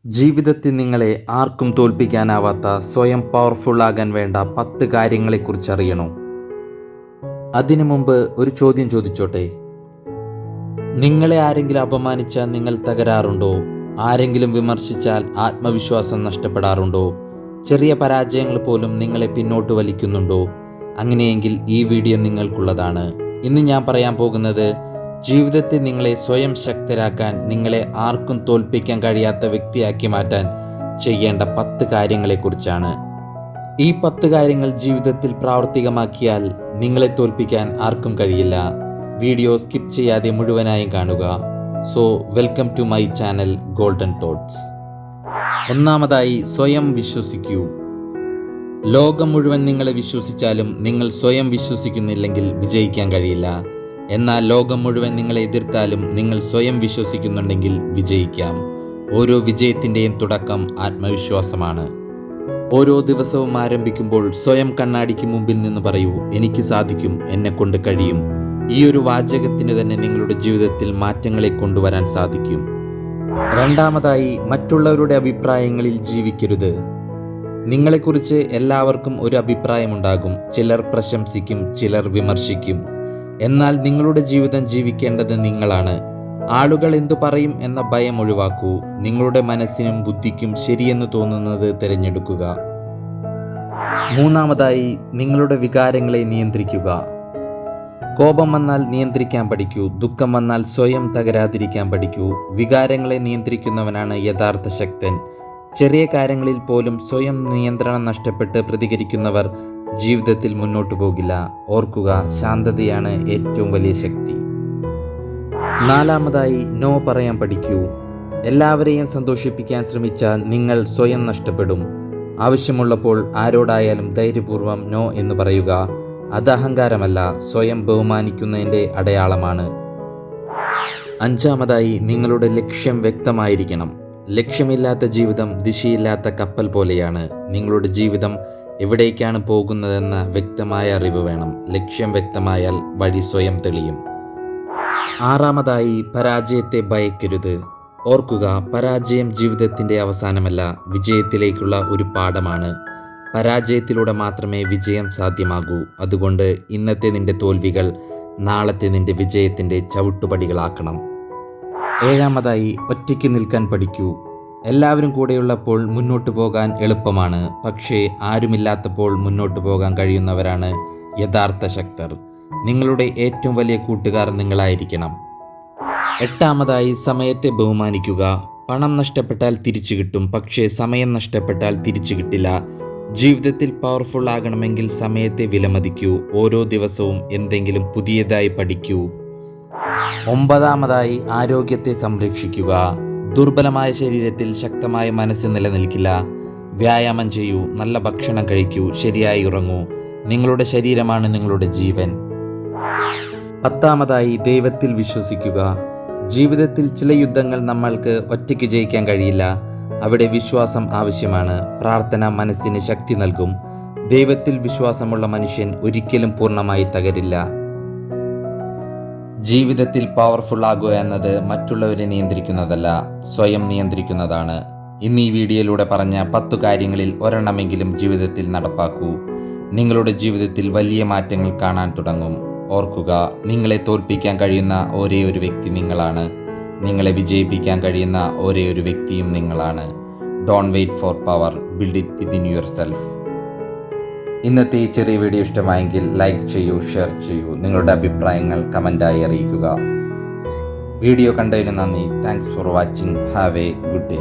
ജീവിതത്തിൽ നിങ്ങളെ ആർക്കും തോൽപ്പിക്കാനാവാത്ത സ്വയം പവർഫുൾ ആകാൻ വേണ്ട 10 കാര്യങ്ങളെക്കുറിച്ച് അറിയണോ? അതിനു മുമ്പ് ഒരു ചോദ്യം ചോദിച്ചോട്ടെ. നിങ്ങളെ ആരെങ്കിലും അപമാനിച്ചാൽ നിങ്ങൾ തകരാറുണ്ടോ? ആരെങ്കിലും വിമർശിച്ചാൽ ആത്മവിശ്വാസം നഷ്ടപ്പെടാറുണ്ടോ? ചെറിയ പരാജയങ്ങൾ പോലും നിങ്ങളെ പിന്നോട്ട് വലിക്കുന്നുണ്ടോ? അങ്ങനെയെങ്കിൽ ഈ വീഡിയോ നിങ്ങൾക്കുള്ളതാണ്. ഇന്ന് ഞാൻ പറയാൻ പോകുന്നത് ജീവിതത്തിൽ നിങ്ങളെ സ്വയം ശക്തരാക്കാൻ, നിങ്ങളെ ആർക്കും തോൽപ്പിക്കാൻ കഴിയാത്ത വ്യക്തിയാക്കി മാറ്റാൻ ചെയ്യേണ്ട 10 കാര്യങ്ങളെക്കുറിച്ചാണ്. ഈ 10 കാര്യങ്ങൾ ജീവിതത്തിൽ പ്രാവർത്തികമാക്കിയാൽ നിങ്ങളെ തോൽപ്പിക്കാൻ ആർക്കും കഴിയില്ല. വീഡിയോ സ്കിപ്പ് ചെയ്യാതെ മുഴുവനായും കാണുക. So welcome to my channel golden thoughts. ഒന്നാമതായി, സ്വയം വിശ്വസിക്കൂ. ലോകം മുഴുവൻ നിങ്ങളെ വിശ്വസിച്ചാലും നിങ്ങൾ സ്വയം വിശ്വസിക്കുന്നില്ലെങ്കിൽ വിജയിക്കാൻ കഴിയില്ല. എന്നാൽ ലോകം മുഴുവൻ നിങ്ങളെ എതിർത്താലും നിങ്ങൾ സ്വയം വിശ്വസിക്കുന്നുണ്ടെങ്കിൽ വിജയിക്കാം. ഓരോ വിജയത്തിൻ്റെയും തുടക്കം ആത്മവിശ്വാസമാണ്. ഓരോ ദിവസവും ആരംഭിക്കുമ്പോൾ സ്വയം കണ്ണാടിക്ക് മുമ്പിൽ നിന്ന് പറയൂ, എനിക്ക് സാധിക്കും, എന്നെക്കൊണ്ട് കഴിയും. ഈ ഒരു വാചകത്തിന് തന്നെ നിങ്ങളുടെ ജീവിതത്തിൽ മാറ്റങ്ങളെ കൊണ്ടുവരാൻ സാധിക്കും. രണ്ടാമതായി, മറ്റുള്ളവരുടെ അഭിപ്രായങ്ങളിൽ ജീവിക്കരുത്. നിങ്ങളെക്കുറിച്ച് എല്ലാവർക്കും ഒരു അഭിപ്രായമുണ്ടാകും. ചിലർ പ്രശംസിക്കും, ചിലർ വിമർശിക്കും. എന്നാൽ നിങ്ങളുടെ ജീവിതം ജീവിക്കേണ്ടത് നിങ്ങളാണ്. ആളുകൾ എന്തു പറയും എന്ന ഭയം ഒഴിവാക്കൂ. നിങ്ങളുടെ മനസ്സിനും ബുദ്ധിക്കും ശരിയെന്ന് തോന്നുന്നത് തിരഞ്ഞെടുക്കുക. മൂന്നാമതായി, നിങ്ങളുടെ വികാരങ്ങളെ നിയന്ത്രിക്കുക. കോപം വന്നാൽ നിയന്ത്രിക്കാൻ പഠിക്കൂ. ദുഃഖം വന്നാൽ സ്വയം തകരാതിരിക്കാൻ പഠിക്കൂ. വികാരങ്ങളെ നിയന്ത്രിക്കുന്നവനാണ് യഥാർത്ഥ ശക്തൻ. ചെറിയ കാര്യങ്ങളിൽ പോലും സ്വയം നിയന്ത്രണം നഷ്ടപ്പെട്ട് പ്രതികരിക്കുന്നവർ ജീവിതത്തിൽ മുന്നോട്ടു പോകില്ല. ഓർക്കുക, ശാന്തതയാണ് ഏറ്റവും വലിയ ശക്തി. നാലാമതായി, നോ പറയാൻ പഠിക്കൂ. എല്ലാവരെയും സന്തോഷിപ്പിക്കാൻ ശ്രമിച്ചാൽ നിങ്ങൾ സ്വയം നഷ്ടപ്പെടും. ആവശ്യമുള്ളപ്പോൾ ആരോടായാലും ധൈര്യപൂർവ്വം നോ എന്ന് പറയുക. അത് അഹങ്കാരമല്ല, സ്വയം ബഹുമാനിക്കുന്നതിൻ്റെ അടയാളമാണ്. അഞ്ചാമതായി, നിങ്ങളുടെ ലക്ഷ്യം വ്യക്തമായിരിക്കണം. ലക്ഷ്യമില്ലാത്ത ജീവിതം ദിശയില്ലാത്ത കപ്പൽ പോലെയാണ്. നിങ്ങളുടെ ജീവിതം എവിടേക്കാണ് പോകുന്നതെന്ന വ്യക്തമായ അറിവ് വേണം. ലക്ഷ്യം വ്യക്തമായാൽ വഴി സ്വയം തെളിയും. ആറാമതായി, പരാജയത്തെ ഭയക്കരുത്. ഓർക്കുക, പരാജയം ജീവിതത്തിൻ്റെ അവസാനമല്ല, വിജയത്തിലേക്കുള്ള ഒരു പാഠമാണ്. പരാജയത്തിലൂടെ മാത്രമേ വിജയം സാധ്യമാകൂ. അതുകൊണ്ട് ഇന്നത്തെ നിന്റെ തോൽവികൾ നാളത്തെ നിന്റെ വിജയത്തിൻ്റെ ചവിട്ടുപടികളാക്കണം. ഏഴാമതായി, ഒറ്റയ്ക്ക് നിൽക്കാൻ പഠിക്കൂ. എല്ലാവരും കൂടെയുള്ളപ്പോൾ മുന്നോട്ട് പോകാൻ എളുപ്പമാണ്. പക്ഷേ ആരുമില്ലാത്തപ്പോൾ മുന്നോട്ട് പോകാൻ കഴിയുന്നവരാണ് യഥാർത്ഥ ശക്തർ. നിങ്ങളുടെ ഏറ്റവും വലിയ കൂട്ടുകാർ നിങ്ങളായിരിക്കണം. എട്ടാമതായി, സമയത്തെ ബഹുമാനിക്കുക. പണം നഷ്ടപ്പെട്ടാൽ തിരിച്ചു കിട്ടും, പക്ഷേ സമയം നഷ്ടപ്പെട്ടാൽ തിരിച്ചു കിട്ടില്ല. ജീവിതത്തിൽ പവർഫുൾ ആകണമെങ്കിൽ സമയത്തെ വിലമതിക്കൂ. ഓരോ ദിവസവും എന്തെങ്കിലും പുതിയതായി പഠിക്കൂ. ഒമ്പതാമതായി, ആരോഗ്യത്തെ സംരക്ഷിക്കുക. ദുർബലമായ ശരീരത്തിൽ ശക്തമായ മനസ്സ് നിലനിൽക്കില്ല. വ്യായാമം ചെയ്യൂ, നല്ല ഭക്ഷണം കഴിക്കൂ, ശരിയായി ഉറങ്ങൂ. നിങ്ങളുടെ ശരീരമാണ് നിങ്ങളുടെ ജീവൻ. പത്താമതായി, ദൈവത്തിൽ വിശ്വസിക്കുക. ജീവിതത്തിൽ ചില യുദ്ധങ്ങൾ നമ്മൾക്ക് ഒറ്റയ്ക്ക് ജയിക്കാൻ കഴിയില്ല. അവിടെ വിശ്വാസം ആവശ്യമാണ്. പ്രാർത്ഥന മനസ്സിന് ശക്തി നൽകും. ദൈവത്തിൽ വിശ്വാസമുള്ള മനുഷ്യൻ ഒരിക്കലും പൂർണ്ണമായി തകരില്ല. ജീവിതത്തിൽ പവർഫുൾ ആകുക എന്നത് മറ്റുള്ളവരെ നിയന്ത്രിക്കുന്നതല്ല, സ്വയം നിയന്ത്രിക്കുന്നതാണ്. ഇന്ന് ഈ വീഡിയോയിലൂടെ പറഞ്ഞ 10 കാര്യങ്ങളിൽ ഒരെണ്ണമെങ്കിലും ജീവിതത്തിൽ നടപ്പാക്കൂ. നിങ്ങളുടെ ജീവിതത്തിൽ വലിയ മാറ്റങ്ങൾ കാണാൻ തുടങ്ങും. ഓർക്കുക, നിങ്ങളെ തോൽപ്പിക്കാൻ കഴിയുന്ന ഒരേ ഒരു വ്യക്തി നിങ്ങളാണ്. നിങ്ങളെ വിജയിപ്പിക്കാൻ കഴിയുന്ന ഒരേ ഒരു വ്യക്തിയും നിങ്ങളാണ്. Don't wait for power, build it within your self. ഇന്നത്തെ ഈ ചെറിയ വീഡിയോ ഇഷ്ടമായെങ്കിൽ ലൈക്ക് ചെയ്യൂ, ഷെയർ ചെയ്യൂ. നിങ്ങളുടെ അഭിപ്രായങ്ങൾ കമൻ്റായി അറിയിക്കുക. വീഡിയോ കണ്ടതിന് നന്ദി. Thanks for watching. Have A good day.